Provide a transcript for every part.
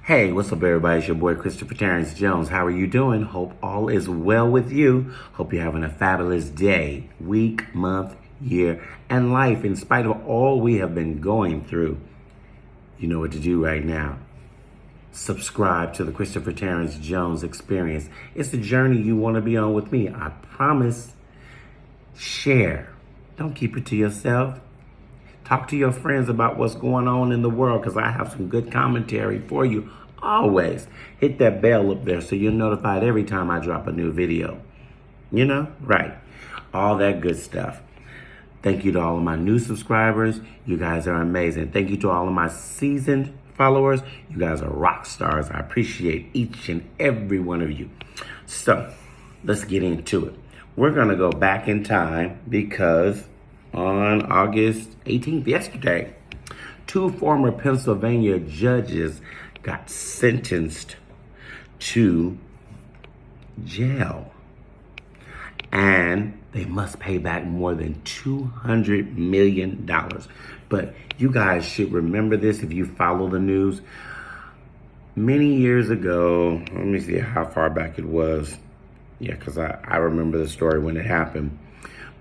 Hey, what's up, everybody? It's your boy, Christopher Terrence Jones. How are you doing? Hope all is well with you. Hope you're having a fabulous day, week, month, year, and life. In spite of all we have been going through, you know what to do right now. Subscribe to the Christopher Terrence Jones Experience. It's the journey you want to be on with me. I promise. Share. Don't keep it to yourself. Talk to your friends about what's going on in the world, because I have some good commentary for you. Always hit that bell up there so you're notified every time I drop a new video. You know? Right. All that good stuff. Thank you to all of my new subscribers. You guys are amazing. Thank you to all of my seasoned followers. You guys are rock stars. I appreciate each and every one of you. So let's get into it. We're going to go back in time because on August 18th, yesterday, 2 former Pennsylvania judges got sentenced to jail. And they must pay back more than $200 million. But you guys should remember this if you follow the news. Many years ago, let me see how far back it was. Yeah, because I remember the story when it happened.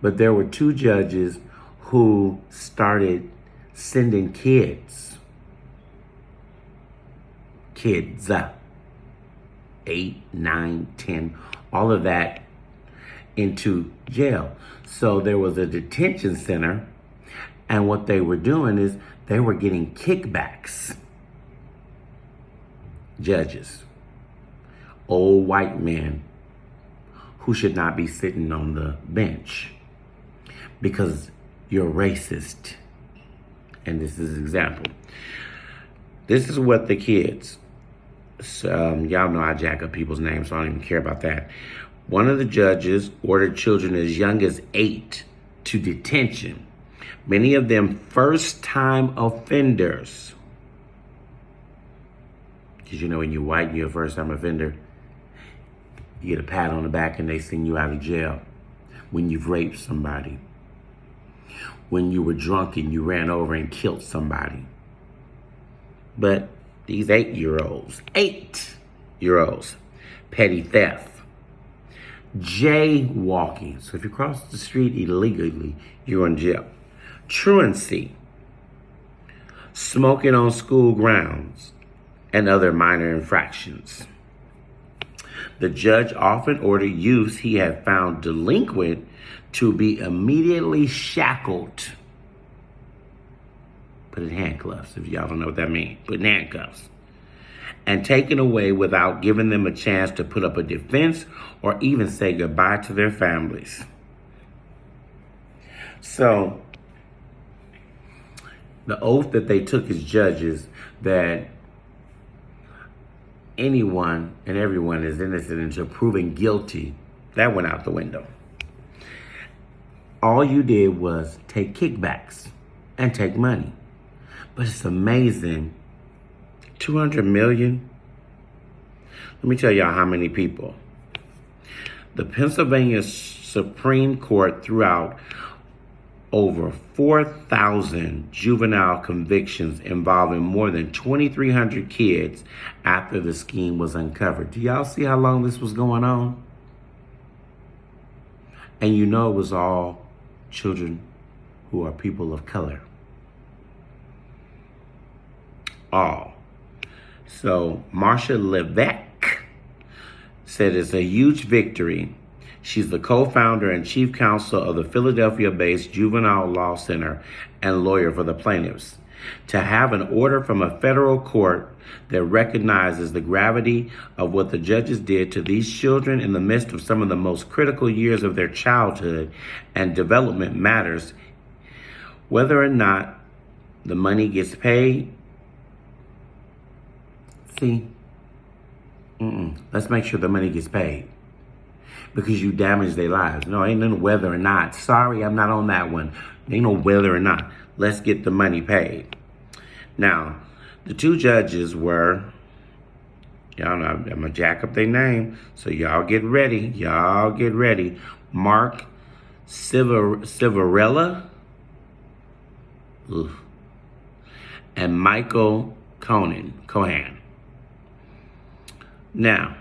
But there were 2 judges who started sending kids, 8, 9, 10, all of that into jail. So there was a detention center, and what they were doing is they were getting kickbacks. Judges, old white men who should not be sitting on the bench because you're racist. And this is an example. This is what the kids, y'all know I jack up people's names, so I don't even care about that. One of the judges ordered children as young as 8 to detention. Many of them first-time offenders. Because you know when you're white and you're a first-time offender, you get a pat on the back and they send you out of jail. When you've raped somebody. When you were drunk and you ran over and killed somebody. But these 8-year-olds, petty theft, jaywalking. So if you cross the street illegally, you're in jail. Truancy, smoking on school grounds, and other minor infractions. The judge often ordered youths he had found delinquent to be immediately shackled. Put in handcuffs, if y'all don't know what that means. Put in handcuffs. And taken away without giving them a chance to put up a defense or even say goodbye to their families. So, the oath that they took as judges that anyone and everyone is innocent until proven guilty, that went out the window. All you did was take kickbacks and take money. But it's amazing. 200 million? Let me tell y'all how many people. The Pennsylvania Supreme Court threw out over 4,000 juvenile convictions involving more than 2,300 kids after the scheme was uncovered. Do y'all see how long this was going on? And you know it was all children who are people of color. All. So Marcia Levesque said it's a huge victory. She's the co-founder and chief counsel of the Philadelphia-based Juvenile Law Center and lawyer for the plaintiffs. To have an order from a federal court that recognizes the gravity of what the judges did to these children in the midst of some of the most critical years of their childhood and development matters. Whether or not the money gets paid, let's make sure the money gets paid. Because you damage their lives. No, ain't no whether or not. Sorry, I'm not on that one. Ain't no whether or not. Let's get the money paid. Now, the 2 judges were, y'all know, I'm going to jack up their name. So y'all get ready. Y'all get ready. Mark Civarella and Michael Cohan. Now,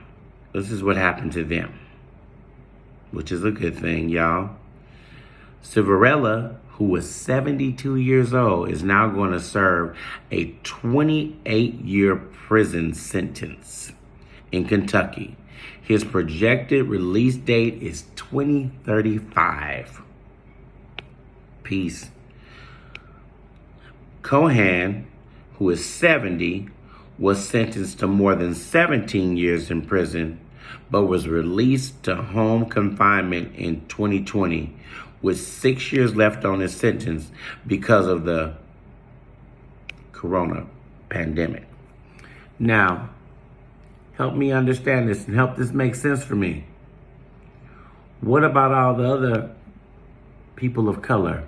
this is what happened to them, which is a good thing, y'all. Civarella, who was 72 years old, is now going to serve a 28-year prison sentence in Kentucky. His projected release date is 2035. Peace. Cohan, who is 70, was sentenced to more than 17 years in prison, but was released to home confinement in 2020, with 6 years left on his sentence because of the corona pandemic. Now, help me understand this and help this make sense for me. What about all the other people of color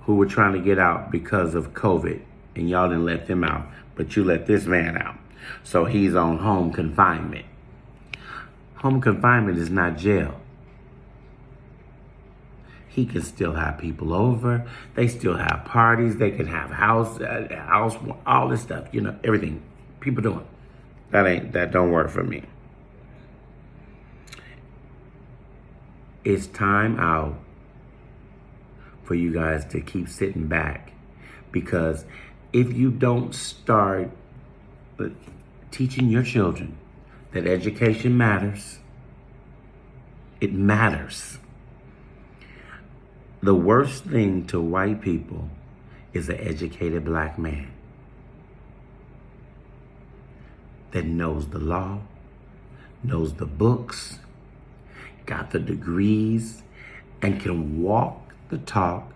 who were trying to get out because of COVID and y'all didn't let them out, but you let this man out? So he's on home confinement. Home confinement is not jail. He can still have people over. They still have parties. They can have house, all this stuff, everything people doing. That don't work for me. It's time out for you guys to keep sitting back, because if you don't start teaching your children that education matters, it matters. The worst thing to white people is an educated black man that knows the law, knows the books, got the degrees, and can walk the talk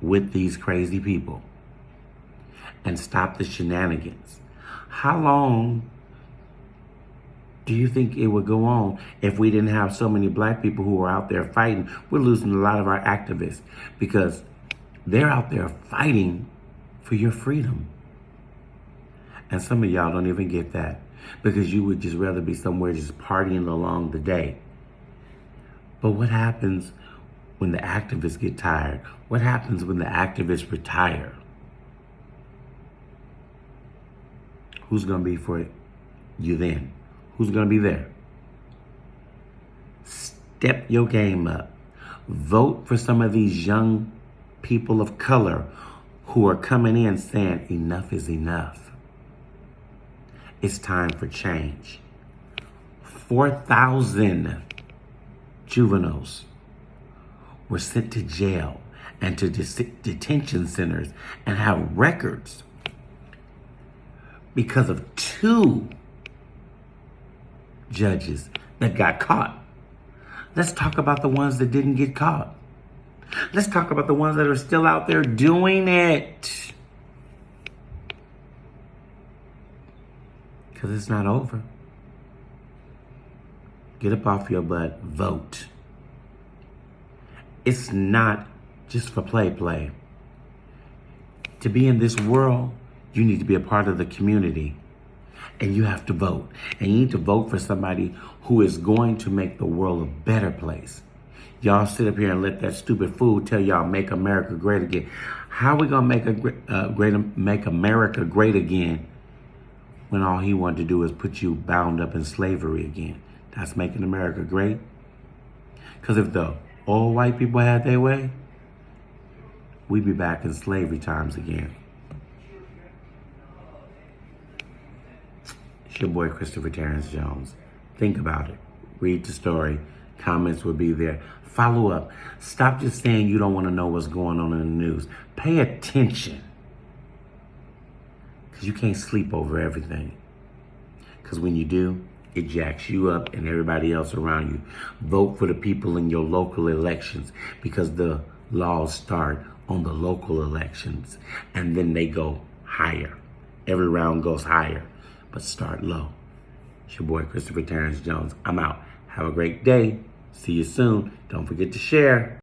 with these crazy people and stop the shenanigans. How long do you think it would go on if we didn't have so many black people who were out there fighting? We're losing a lot of our activists because they're out there fighting for your freedom. And some of y'all don't even get that because you would just rather be somewhere just partying along the day. But what happens when the activists get tired? What happens when the activists retire? Who's going to be for you then? Who's going to be there? Step your game up. Vote for some of these young people of color who are coming in saying enough is enough. It's time for change. 4,000 juveniles were sent to jail and to detention centers and have records because of 2 judges that got caught. Let's talk about the ones that didn't get caught. Let's talk about the ones that are still out there doing it. Because it's not over. Get up off your butt, vote. It's not just for play. To be in this world, you need to be a part of the community. And you have to vote. And you need to vote for somebody who is going to make the world a better place. Y'all sit up here and let that stupid fool tell y'all make America great again. How are we going to make America great again when all he wanted to do is put you bound up in slavery again? That's making America great? Because if the old white people had their way, we'd be back in slavery times again. It's your boy, Christopher Terrence Jones. Think about it. Read the story. Comments will be there. Follow up. Stop just saying you don't want to know what's going on in the news. Pay attention. Because you can't sleep over everything. Because when you do, it jacks you up and everybody else around you. Vote for the people in your local elections, because the laws start on the local elections and then they go higher. Every round goes higher, but start low. It's your boy, Christopher Terrence Jones. I'm out. Have a great day. See you soon. Don't forget to share.